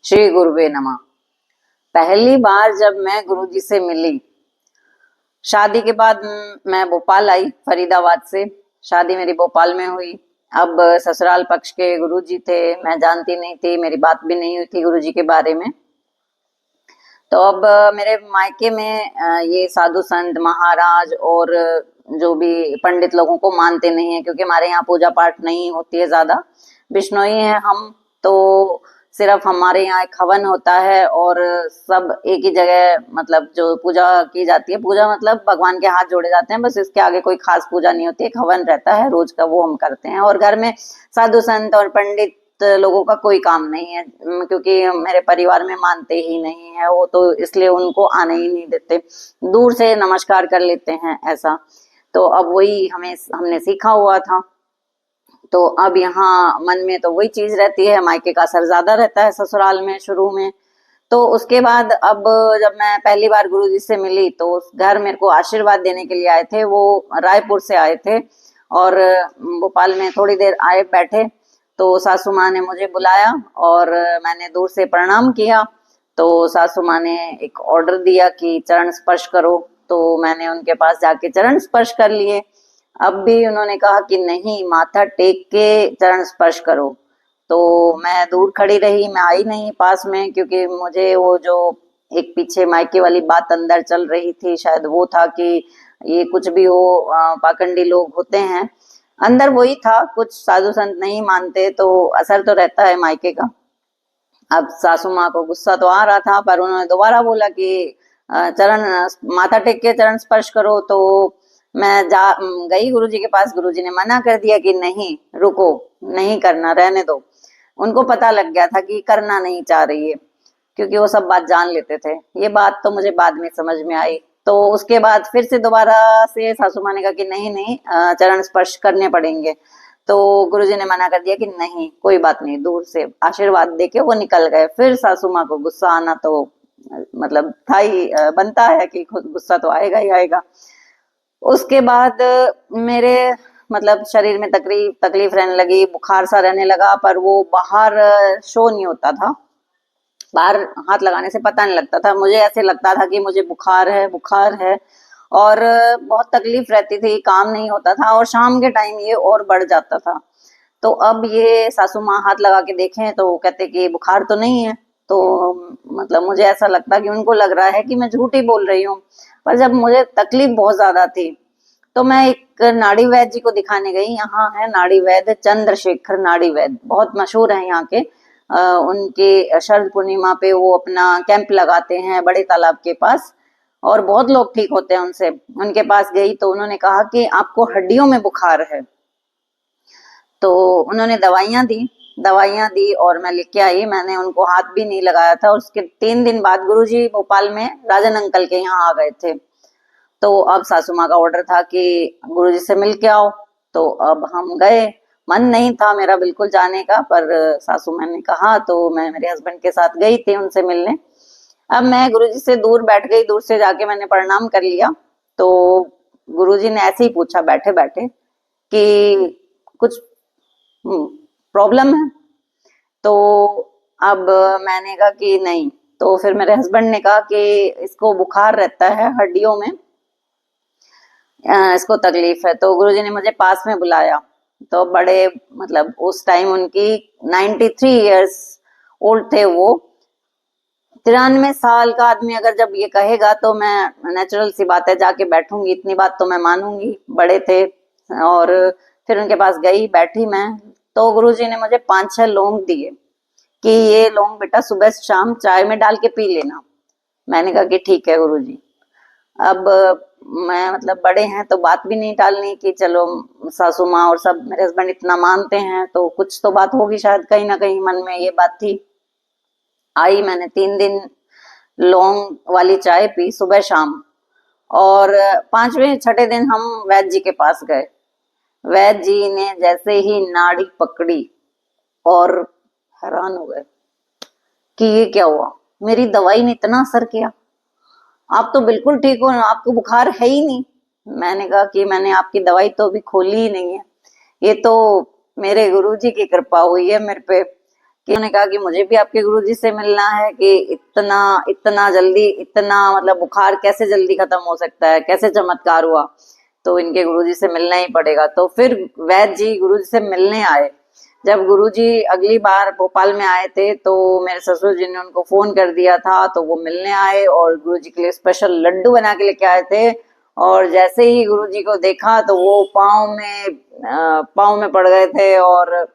श्री गुरुवे नमः। पहली बार जब मैं गुरुजी से मिली, शादी के बाद मैं भोपाल आई फरीदाबाद से। शादी मेरी भोपाल में हुई। अब ससुराल पक्ष के गुरुजी थे, मैं जानती नहीं थी, मेरी बात भी नहीं हुई थी गुरुजी के बारे में। तो अब मेरे मायके में ये साधु संत महाराज और जो भी पंडित लोगों को मानते नहीं है, क्योंकि हमारे यहाँ पूजा पाठ नहीं होती है ज्यादा, बिश्नोई है हम। तो सिर्फ हमारे यहाँ एक हवन होता है और सब एक ही जगह, मतलब जो पूजा की जाती है, पूजा मतलब भगवान के हाथ जोड़े जाते हैं, बस इसके आगे कोई खास पूजा नहीं होती। एक हवन रहता है रोज का, वो हम करते हैं। और घर में साधु संत और पंडित लोगों का कोई काम नहीं है, क्योंकि मेरे परिवार में मानते ही नहीं है वो, तो इसलिए उनको आने ही नहीं देते, दूर से नमस्कार कर लेते हैं ऐसा। तो अब वही हमने सीखा हुआ था। तो अब यहाँ मन में तो वही चीज रहती है, मायके का असर ज्यादा रहता है ससुराल में शुरू में। तो उसके बाद अब जब मैं पहली बार गुरुजी से मिली, तो उस घर मेरे को आशीर्वाद देने के लिए आए थे। वो रायपुर से आए थे और भोपाल में थोड़ी देर आए बैठे। तो सासू माँ ने मुझे बुलाया और मैंने दूर से प्रणाम किया। तो सासू माँ ने एक ऑर्डर दिया कि चरण स्पर्श करो, तो मैंने उनके पास जाके चरण स्पर्श कर लिए। अब भी उन्होंने कहा कि नहीं, माथा टेक के चरण स्पर्श करो। तो मैं दूर खड़ी रही, मैं आई नहीं पास में, क्योंकि मुझे वो जो एक पीछे मायके वाली बात अंदर चल रही थी, शायद वो था कि ये कुछ भी हो, पाखंडी लोग होते हैं, अंदर वही था। कुछ साधु संत नहीं मानते तो असर तो रहता है मायके का। अब सासू माँ को गुस्सा तो आ रहा था, पर उन्होंने दोबारा बोला कि चरण माथा टेक के चरण स्पर्श करो। तो मैं गई गुरुजी के पास। गुरुजी ने मना कर दिया कि नहीं, रुको, नहीं करना, रहने दो। उनको पता लग गया था कि करना नहीं चाह रही है, क्योंकि वो सब बात जान लेते थे। ये बात तो मुझे बाद में समझ में आई। तो उसके बाद फिर से दोबारा से सासू माँ ने कहा कि नहीं नहीं, चरण स्पर्श करने पड़ेंगे। तो गुरुजी ने मना कर दिया कि नहीं, कोई बात नहीं, दूर से आशीर्वाद देके वो निकल गए। फिर सासू माँ को गुस्सा आना तो मतलब था ही, बनता है कि गुस्सा तो आएगा ही आएगा। उसके बाद मेरे मतलब शरीर में तकलीफ रहने लगी, बुखार सा रहने लगा, पर वो बाहर शो नहीं होता था। बाहर हाथ लगाने से पता नहीं लगता था, मुझे ऐसे लगता था कि मुझे बुखार है, बुखार है। और बहुत तकलीफ रहती थी, काम नहीं होता था, और शाम के टाइम ये और बढ़ जाता था। तो अब ये सासू माँ हाथ लगा के देखें तो कहते कि बुखार तो नहीं है। तो मतलब मुझे ऐसा लगता कि उनको लग रहा है कि मैं झूठ ही बोल रही हूँ। पर जब मुझे तकलीफ बहुत ज्यादा थी, तो मैं एक नाड़ी वैद्य जी को दिखाने गई। यहाँ है नाड़ी वैद्य, चंद्रशेखर नाड़ी वैद्य, बहुत मशहूर है यहाँ के। उनके शरद पूर्णिमा पे वो अपना कैंप लगाते हैं बड़े तालाब के पास, और बहुत लोग ठीक होते हैं उनसे। उनके पास गई तो उन्होंने कहा कि आपको हड्डियों में बुखार है। तो उन्होंने दवाइयां दी और मैं लेके आई। मैंने उनको हाथ भी नहीं लगाया था। और उसके 3 दिन बाद गुरुजी भोपाल में राजन अंकल के यहाँ आ गए थे। तो अब सासू माँ का ऑर्डर था कि गुरुजी से मिल के आओ। तो अब हम गए। मन नहीं था मेरा बिल्कुल जाने का, पर सासू माँ ने कहा तो मैं मेरे हस्बैंड के साथ गई थी उनसे मिलने। अब मैं गुरुजी से दूर बैठ गई, दूर से जाके मैंने प्रणाम कर लिया। तो गुरुजी ने ऐसे ही पूछा बैठे बैठे कि कुछ प्रॉब्लम है? तो अब मैंने कहा कि नहीं। तो फिर मेरे हस्बैंड ने कहा कि इसको बुखार रहता है हड्डियों में, इसको तकलीफ है। तो गुरुजी ने मुझे पास में बुलाया। तो बड़े मतलब उस टाइम उनकी 93 इयर्स ओल्ड थे वो। 93 साल का आदमी अगर जब ये कहेगा तो मैं नेचुरल सी बात है जाके बैठूंगी, इतनी बात तो मैं मानूंगी। बड़े थे। और फिर उनके पास गई, बैठी मैं। तो गुरुजी ने मुझे 5-6 लौंग दिए कि ये लौंग बेटा सुबह शाम चाय में डाल के पी लेना। मैंने कहा कि ठीक है गुरुजी। अब मैं मतलब बड़े हैं तो बात भी नहीं टालनी कि चलो सासू माँ और सब मेरे हस्बैंड इतना मानते हैं तो कुछ तो बात होगी, शायद कहीं ना कहीं मन में ये बात थी। आई, मैंने 3 दिन लौंग वाली चाय पी सुबह शाम। और 5वें-6ठे दिन हम वैद्य जी के पास गए। वैद्य जी ने जैसे ही नाड़ी पकड़ी और हैरान हो गए कि ये क्या हुआ, मेरी दवाई ने इतना असर किया, आप तो बिल्कुल ठीक हो, आपको बुखार है ही नहीं। मैंने कहा कि मैंने आपकी दवाई तो अभी खोली ही नहीं है, ये तो मेरे गुरुजी की कृपा हुई है मेरे पे कि उन्होंने कहा कि मुझे भी आपके गुरुजी से मिलना है, कि इतना इतना जल्दी, इतना मतलब बुखार कैसे जल्दी खत्म हो सकता है, कैसे चमत्कार हुआ, तो इनके गुरुजी से मिलना ही पड़ेगा। तो फिर वैद्य जी गुरुजी से मिलने आए। जब गुरुजी अगली बार भोपाल में आए थे तो मेरे ससुर जी ने उनको फोन कर दिया था, तो वो मिलने आए और गुरुजी के लिए स्पेशल लड्डू बना के लेके आए थे। और जैसे ही गुरुजी को देखा तो वो पाँव में पड़ गए थे, और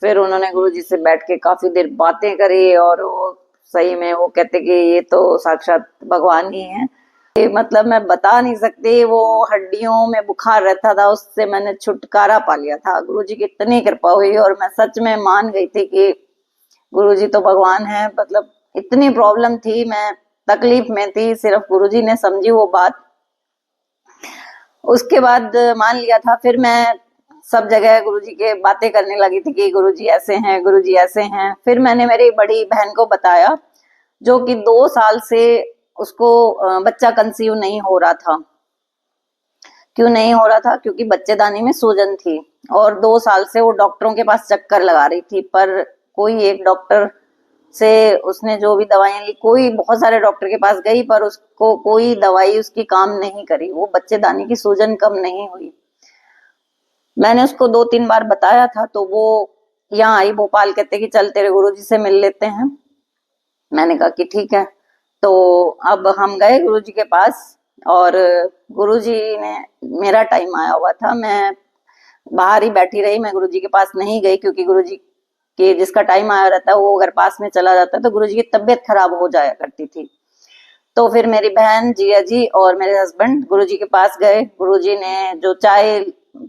फिर उन्होंने गुरुजी से बैठ के काफी देर बातें करी, और वो सही में वो कहते कि ये तो साक्षात भगवान ही है। मतलब मैं बता नहीं सकती, वो हड्डियों में बुखार रहता था, उससे मैंने छुटकारा पा लिया था। गुरुजी की इतनी कृपा हुई और मैं सच में मान गई थी कि गुरुजी तो भगवान है। मतलब इतनी प्रॉब्लम थी, मैं तकलीफ में थी, सिर्फ गुरुजी ने समझी वो बात। उसके बाद मान लिया था। फिर मैं सब जगह गुरुजी के बातें करने लगी थी कि गुरुजी ऐसे हैं, गुरुजी ऐसे हैं। फिर मैंने मेरी बड़ी बहन को बताया, जो कि 2 साल से उसको बच्चा कंसीव नहीं हो रहा था। क्यों नहीं हो रहा था? क्योंकि बच्चेदानी में सूजन थी, और 2 साल से वो डॉक्टरों के पास चक्कर लगा रही थी, पर कोई एक डॉक्टर से उसने जो भी दवाइयां ली, कोई बहुत सारे डॉक्टर के पास गई, पर उसको कोई दवाई उसकी काम नहीं करी, वो बच्चेदानी की सूजन कम नहीं हुई। मैंने उसको 2-3 बार बताया था, तो वो यहाँ आई भोपाल, कहते कि चल तेरे गुरुजी से मिल लेते हैं। मैंने कहा कि ठीक है। तो अब हम गए गुरुजी के पास, और गुरुजी ने, मेरा टाइम आया हुआ था, मैं बाहर ही बैठी रही, मैं गुरुजी के पास नहीं गई, क्योंकि गुरुजी के जिसका टाइम आया रहता है वो अगर पास में चला जाता है तो गुरुजी की तबीयत खराब हो जाया करती थी। तो फिर मेरी बहन, जिया जी और मेरे हस्बैंड गुरुजी के पास गए। गुरुजी ने जो चाय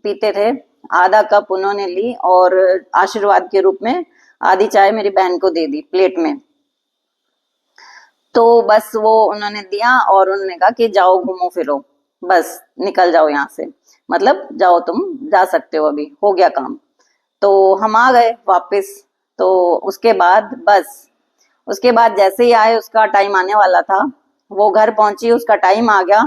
पीते थे, आधा कप उन्होंने ली, और आशीर्वाद के रूप में आधी चाय मेरी बहन को दे दी प्लेट में। तो बस वो उन्होंने दिया, और उन्होंने कहा कि जाओ घूमो फिरो, बस निकल जाओ यहाँ से, मतलब जाओ, तुम जा सकते हो, अभी हो गया काम। तो हम आ गए वापस। तो उसके बाद बस, उसके बाद जैसे ही आए, उसका टाइम आने वाला था, वो घर पहुंची, उसका टाइम आ गया,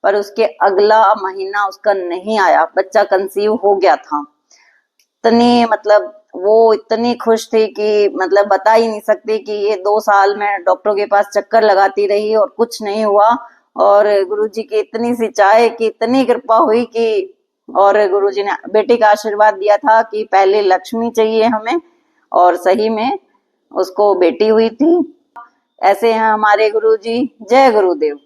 पर उसके अगला महीना उसका नहीं आया, बच्चा कंसीव हो गया था। इतनी, मतलब वो इतनी खुश थी कि मतलब बता ही नहीं सकती कि ये 2 साल में डॉक्टरों के पास चक्कर लगाती रही और कुछ नहीं हुआ, और गुरुजी की इतनी सी चाय की इतनी कृपा हुई कि, और गुरुजी ने बेटी का आशीर्वाद दिया था कि पहले लक्ष्मी चाहिए हमें, और सही में उसको बेटी हुई थी। ऐसे हैं हमारे गुरुजी। जय गुरुदेव।